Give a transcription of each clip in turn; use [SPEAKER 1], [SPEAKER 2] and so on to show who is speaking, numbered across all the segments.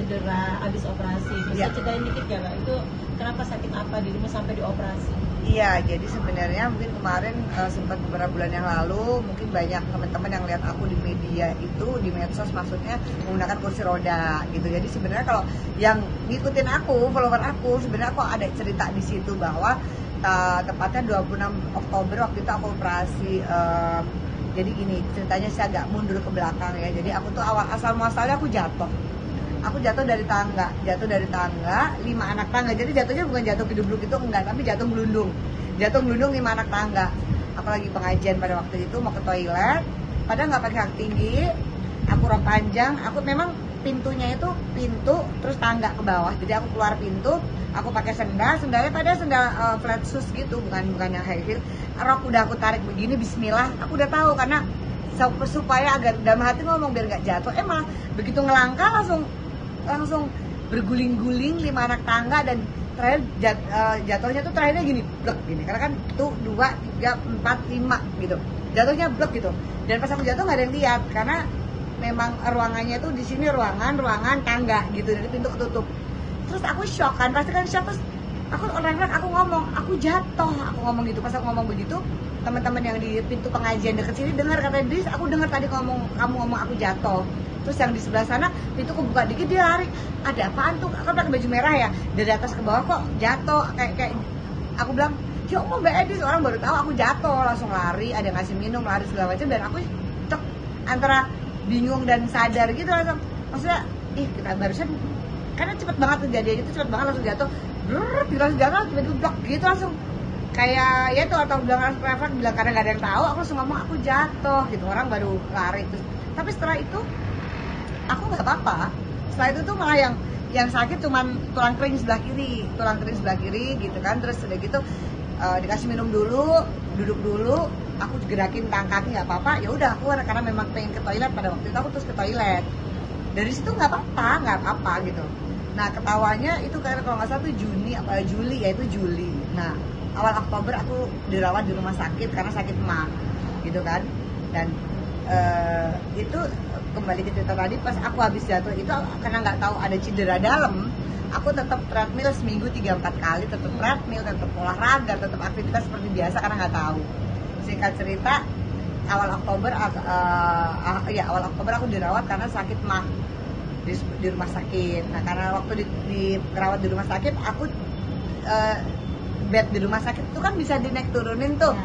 [SPEAKER 1] cedera abis operasi. Bisa ceritain dikit ya Kak, itu kenapa sakit apa dirimu sampai dioperasi?
[SPEAKER 2] Iya, jadi sebenarnya mungkin kemarin sempat beberapa bulan yang lalu mungkin banyak teman-teman yang lihat aku di media itu, di medsos maksudnya menggunakan kursi roda gitu. Jadi sebenarnya kalau yang ngikutin aku, follower aku, sebenarnya aku ada cerita di situ bahwa tepatnya 26 Oktober waktu itu aku operasi. Jadi gini, ceritanya saya agak mundur ke belakang ya. Jadi aku tuh asal muasalnya aku jatuh. Aku jatuh dari tangga, 5 anak tangga. Jadi jatuhnya bukan jatuh kedubluk itu enggak, tapi jatuh melundung 5 anak tangga. Aku lagi pengajian pada waktu itu mau ke toilet, padahal nggak pakai hak tinggi, aku rok panjang, aku memang pintunya itu pintu terus tangga ke bawah. Jadi aku keluar pintu, aku pakai sendalnya pada sendal flat shoes gitu, bukan yang high heel. Rok udah aku tarik begini, bismillah, aku udah tahu karena supaya agar dalam hati ngomong biar nggak jatuh. Emang begitu ngelangkah langsung berguling-guling 5 anak tangga dan terakhir jatuhnya tuh terakhirnya gini, blek gini. Karena kan tuh 2, 3, 4, 5 gitu. Jatuhnya blek gitu. Dan pas aku jatuh nggak ada yang lihat karena memang ruangannya tuh di sini ruangan tangga gitu, dari pintu ketutup. Terus aku shock kan, pasti kan shock, terus aku aku ngomong, aku jatuh, aku ngomong gitu. Pas aku ngomong begitu, teman-teman yang di pintu pengajian deket sini dengar, kata Idris, aku dengar tadi kamu ngomong aku jatuh. Terus yang di sebelah sana pintu kebuka dikit, dia lari, ada apaan tuh, aku pakai baju merah ya, dari atas ke bawah kok jatuh, kayak aku bilang, ya Allah Mbak Edis, orang baru tahu aku jatuh, langsung lari, ada ngasih minum, lari segala macam, dan aku cek antara bingung dan sadar gitu langsung, maksudnya kita barusan karena cepet banget kejadiannya itu, cepet banget langsung jatuh, langsung jatuh, tiba-tiba blok gitu langsung kayak ya itu, atau bilang refleks, bilang karena nggak ada yang tahu, aku langsung ngomong aku jatuh gitu, orang baru lari terus. Tapi setelah itu aku nggak apa-apa. Setelah itu tuh malah yang sakit cuman tulang kering sebelah kiri gitu kan. Terus udah gitu dikasih minum dulu, duduk dulu, aku gerakin tangan kaki nggak apa-apa. Ya udah aku karena memang pengen ke toilet pada waktu itu, aku terus ke toilet. Dari situ nggak apa-apa gitu. Nah ketawanya itu karena kalau nggak salah tuh Juli. Nah awal Oktober aku dirawat di rumah sakit karena sakit mah gitu kan. Dan itu kembali ke cerita tadi, pas aku habis jatuh itu karena nggak tahu ada cedera dalam, aku tetap treadmill seminggu 3-4 kali, tetap treadmill, tetap olahraga, tetap aktivitas seperti biasa karena nggak tahu. Singkat cerita, awal Oktober aku dirawat karena sakit mah di rumah sakit. Nah karena waktu dirawat di rumah sakit, aku bed di rumah sakit itu kan bisa dinaik turunin tuh.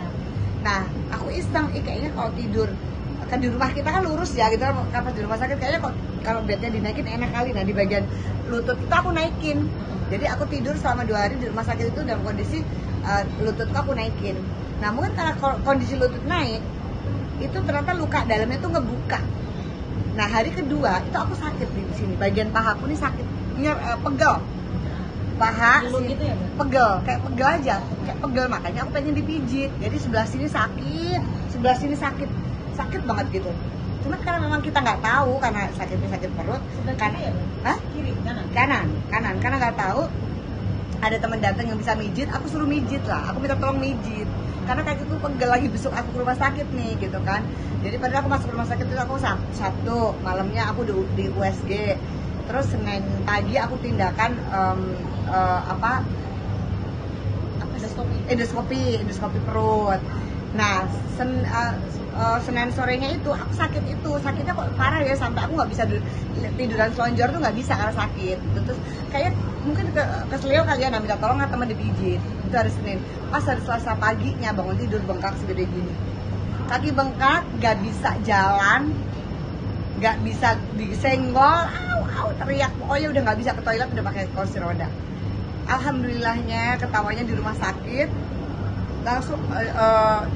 [SPEAKER 2] Nah aku iseng, kayaknya kalau tidur kan di rumah kita kan lurus ya gitu kan, pas di rumah sakit kayaknya kalau bednya dinaikin enak kali. Nah di bagian lutut itu aku naikin, jadi aku tidur selama 2 hari di rumah sakit itu dalam kondisi lututku aku naikin. Nah mungkin karena kondisi lutut naik itu ternyata luka dalamnya tuh ngebuka. Nah hari kedua itu aku sakit di sini, bagian pahaku nih sakit, pegel paha
[SPEAKER 1] gitu ya,
[SPEAKER 2] kayak pegel aja, kayak pegel, makanya aku pengen dipijit. Jadi sebelah sini sakit banget gitu. Cuma karena memang kita nggak tahu, karena sakitnya sakit perut.
[SPEAKER 1] Kiri,
[SPEAKER 2] kanan karena nggak tahu. Ada teman datang yang bisa mijit, aku suruh mijit lah, aku minta tolong mijit karena kakiku pegel, lagi besok aku ke rumah sakit nih gitu kan. Jadi padahal aku masuk rumah sakit itu aku Sabtu malamnya aku di USG, terus Senin pagi aku tindakan endoskopi perut. Nah Senin sorenya itu aku sakitnya kok parah ya, sampai aku nggak bisa tiduran selonjor tuh, nggak bisa karena sakit gitu. Terus kayak mungkin keselio kalian, minta tolong nggak teman dipijit. Itu hari Senin. Pas hari Selasa paginya bangun tidur bengkak segede gini, kaki bengkak, nggak bisa jalan, nggak bisa disenggol, teriak, pokoknya udah nggak bisa ke toilet, udah pakai kursi roda. Alhamdulillahnya ketawanya di rumah sakit langsung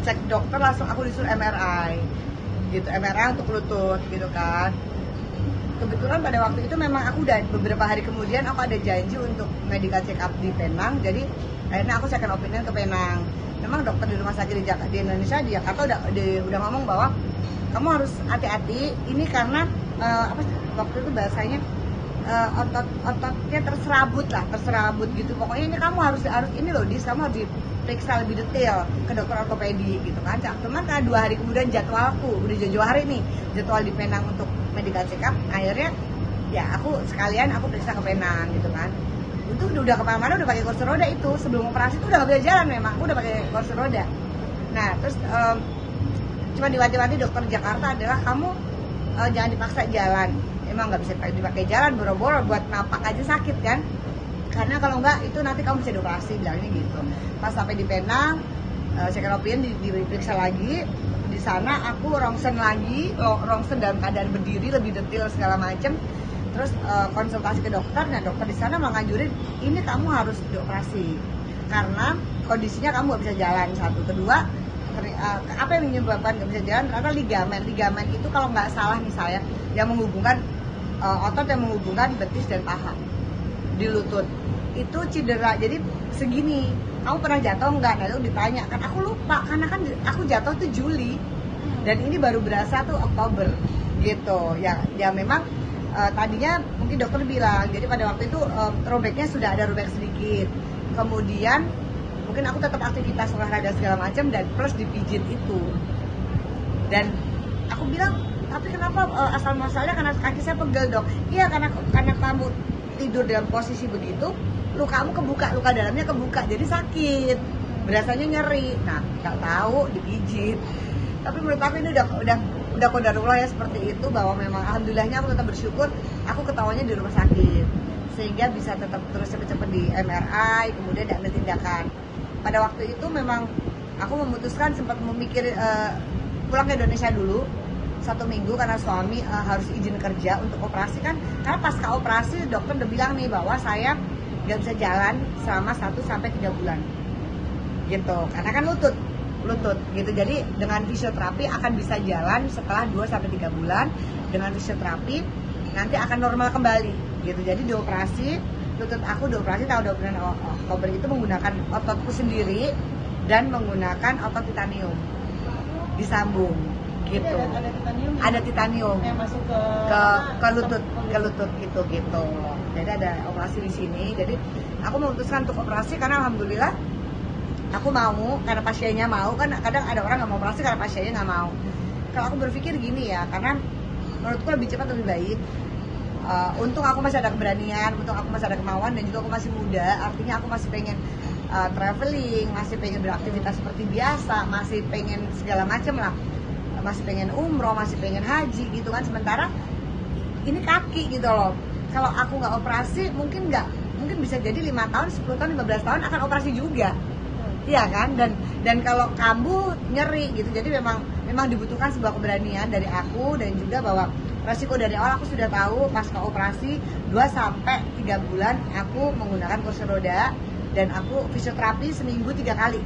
[SPEAKER 2] cek dokter, langsung aku disuruh MRI gitu, MRI untuk lutut gitu kan. Kebetulan pada waktu itu memang aku udah beberapa hari kemudian aku ada janji untuk medical check up di Penang, jadi akhirnya aku second opinion ke Penang. Memang dokter di rumah sakit di Indonesia, di Jakarta udah ngomong bahwa kamu harus hati-hati ini karena waktu itu bahasanya ototnya terserabut gitu. Pokoknya ini kamu harus ini loh, kamu harus diperiksa lebih detail ke dokter ortopedi gitu kan. Cuman karena 2 hari kemudian jadwalku udah jauh hari nih, jadwal di Penang untuk medical check up, akhirnya ya aku sekalian aku periksa ke Penang gitu kan. Itu udah kemana-mana udah pakai kursi roda itu, sebelum operasi itu udah gak bisa jalan memang, aku udah pakai kursi roda. Nah terus cuma diwajib-wajib dokter Jakarta adalah kamu jangan dipaksa jalan, emang nggak bisa dipakai jalan, boro-boro buat napak aja sakit kan, karena kalau enggak itu nanti kamu bisa dioperasi, bilangnya gitu. Pas sampai di Penang, second opinion diperiksa lagi. Di sana aku rongsen lagi, rongsen dalam keadaan berdiri lebih detail segala macem. Terus konsultasi ke dokter, nah dokter di sana menganjurin ini kamu harus dioperasi karena kondisinya kamu nggak bisa jalan, satu. Kedua, apa yang menyebabkan nggak bisa jalan? Ternyata ligamen itu kalau nggak salah nih saya, yang menghubungkan otot yang menghubungkan betis dan paha di lutut itu cedera. Jadi segini, kamu pernah jatuh nggak? Nah itu ditanya kan, aku lupa karena kan aku jatuh tuh Juli dan ini baru berasa tuh Oktober gitu ya. Ya memang tadinya mungkin dokter bilang, jadi pada waktu itu robeknya sudah ada robek sedikit, kemudian mungkin aku tetap aktivitas olahraga segala macam dan plus dipijit itu. Dan aku bilang, tapi kenapa asal masalahnya karena kaki saya pegel dok? Iya karena kamu tidur dalam posisi begitu, lukamu kebuka, luka dalamnya kebuka, jadi sakit, berasanya nyeri. Nah nggak tahu dipijit. Tapi menurut aku ini udah qadarullah ya seperti itu, bahwa memang alhamdulillahnya aku tetap bersyukur aku ketawanya di rumah sakit sehingga bisa tetap terus cepet-cepet di MRI, kemudian diambil tindakan. Pada waktu itu memang aku memutuskan sempat memikir pulang ke Indonesia dulu 1 minggu karena suami harus izin kerja untuk operasi kan, karena pasca operasi dokter udah bilang nih bahwa saya nggak bisa jalan selama 1-3 bulan gitu, karena kan lutut gitu. Jadi dengan fisioterapi akan bisa jalan setelah 2-3 bulan. Dengan fisioterapi nanti akan normal kembali gitu. Jadi dioperasi, lutut aku dioperasi tahun 20 Oktober itu menggunakan ototku sendiri dan menggunakan otot titanium disambung gitu. Ada titanium
[SPEAKER 1] yang masuk
[SPEAKER 2] ke lutut gitu. Jadi ada operasi di sini. Jadi aku memutuskan untuk operasi karena alhamdulillah aku mau, karena pasiennya mau. Kan kadang ada orang nggak mau operasi karena pasiennya nggak mau. Kalau aku berpikir gini ya, karena menurutku lebih cepat lebih baik. Untung aku masih ada keberanian, untung aku masih ada kemauan, dan juga aku masih muda. Artinya aku masih pengen traveling, masih pengen beraktivitas seperti biasa, masih pengen segala macam lah, masih pengen umroh, masih pengen haji gitu kan. Sementara ini kaki gitu loh. Kalau aku nggak operasi mungkin bisa jadi 5 tahun, 10 tahun, 15 tahun akan operasi juga. Iya kan, dan kalau kambuh nyeri gitu. Jadi memang dibutuhkan sebuah keberanian dari aku, dan juga bahwa resiko dari awal aku sudah tahu. Pasca operasi 2-3 bulan aku menggunakan kursi roda, dan aku fisioterapi seminggu 3 kali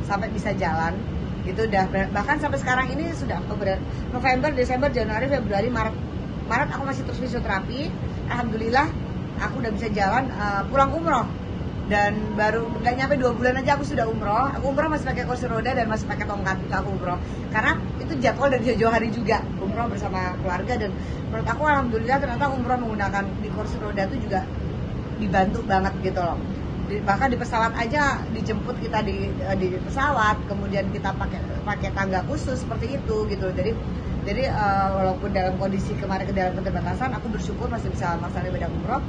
[SPEAKER 2] sampai bisa jalan gitu. Udah bahkan sampai sekarang ini sudah Oktober, November, Desember, Januari, Februari, Maret aku masih terus fisioterapi. Alhamdulillah aku udah bisa jalan, pulang umroh. Dan baru nggak nyampe 2 bulan aja aku sudah umroh. Aku umroh masih pakai kursi roda dan masih pakai tongkat itu aku umroh, karena itu jadwal dari jauh-jauh hari juga umroh bersama keluarga. Dan menurut aku alhamdulillah ternyata umroh menggunakan di kursi roda itu juga dibantu banget gitu loh. Bahkan di pesawat aja dijemput kita di pesawat, kemudian kita pakai tangga khusus seperti itu gitu. Jadi walaupun dalam kondisi kemarin ke dalam keterbatasan, aku bersyukur masih bisa melaksanakan ibadah umroh.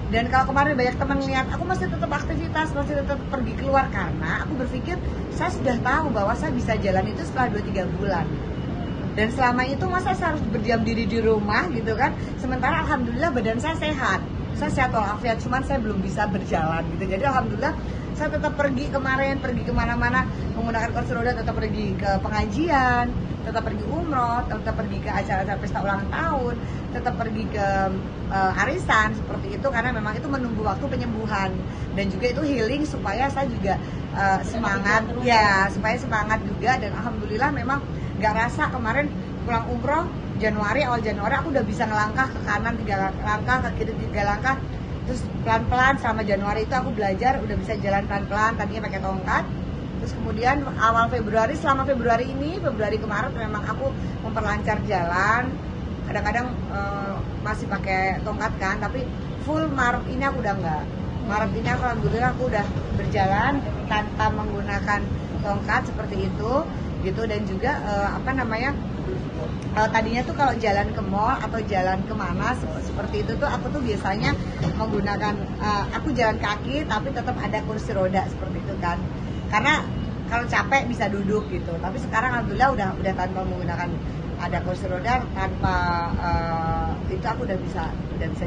[SPEAKER 2] Dan kalau kemarin banyak teman lihat aku masih tetap aktivitas, masih tetap pergi keluar, karena aku berpikir saya sudah tahu bahwa saya bisa jalan itu setelah 2-3 bulan. Dan selama itu masa saya harus berdiam diri di rumah gitu kan. Sementara alhamdulillah badan saya sehat walafiat, cuman saya belum bisa berjalan gitu. Jadi alhamdulillah saya tetap pergi kemana-mana menggunakan kursi roda, tetap pergi ke pengajian, tetap pergi umroh, tetap pergi ke acara-acara pesta ulang tahun, tetap pergi ke arisan seperti itu, karena memang itu menunggu waktu penyembuhan, dan juga itu healing supaya saya juga semangat ya, supaya semangat juga. Dan alhamdulillah memang nggak rasa. Kemarin pulang umroh awal Januari aku udah bisa ngelangkah ke kanan 3 langkah, ke kiri 3 langkah, terus pelan-pelan selama Januari itu aku belajar udah bisa jalan pelan-pelan, tadinya pakai tongkat. Terus kemudian awal Februari, selama Februari ke Maret memang aku memperlancar jalan. Kadang-kadang masih pakai tongkat kan, tapi full Maret ini aku udah enggak. Maret ini alhamdulillah aku udah berjalan tanpa menggunakan tongkat seperti itu. gitu. Dan juga tadinya tuh kalau jalan ke mall atau jalan kemana seperti itu tuh aku tuh biasanya menggunakan aku jalan kaki tapi tetap ada kursi roda seperti itu kan, karena kalau capek bisa duduk gitu. Tapi sekarang alhamdulillah udah tanpa menggunakan ada kursi roda, tanpa itu aku udah bisa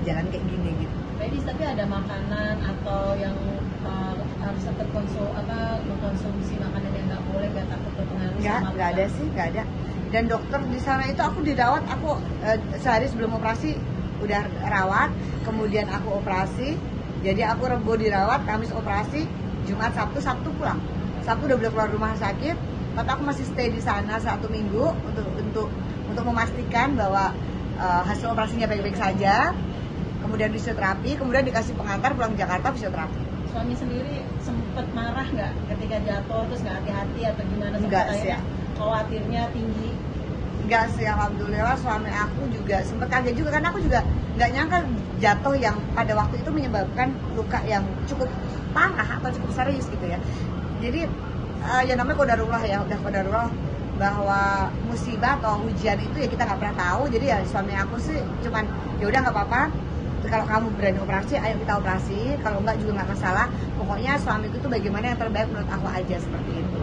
[SPEAKER 2] jalan kayak gini gitu.
[SPEAKER 1] Medis, tapi ada makanan atau yang harus tetap mengkonsumsi makanan yang nggak boleh, nggak takut berpengaruh sama
[SPEAKER 2] Nggak ada sih, nggak ada. Dan dokter di sana itu aku dirawat, aku sehari sebelum operasi udah rawat, kemudian aku operasi. Jadi aku Rebo dirawat, Kamis operasi, Jumat, Sabtu pulang. Sabtu udah boleh keluar rumah sakit, tapi aku masih stay di sana 1 minggu untuk memastikan bahwa hasil operasinya baik-baik saja. Kemudian fisioterapi, kemudian dikasih pengantar pulang Jakarta fisioterapi.
[SPEAKER 1] Suami sendiri sempet marah nggak ketika jatuh terus nggak hati-hati atau gimana?
[SPEAKER 2] Enggak sih.
[SPEAKER 1] Khawatirnya tinggi.
[SPEAKER 2] Enggak sih, alhamdulillah suami aku juga sempat kaget juga, karena aku juga nggak nyangka jatuh yang pada waktu itu menyebabkan luka yang cukup parah atau cukup serius gitu ya. Jadi ya namanya qadarullah ya, udah qadarullah bahwa musibah atau hujan itu ya kita nggak pernah tahu. Jadi ya suami aku sih cuman ya udah nggak apa-apa, kalau kamu berani operasi ayo kita operasi, kalau enggak juga nggak masalah. Pokoknya suamiku itu bagaimana yang terbaik menurut aku aja, seperti itu.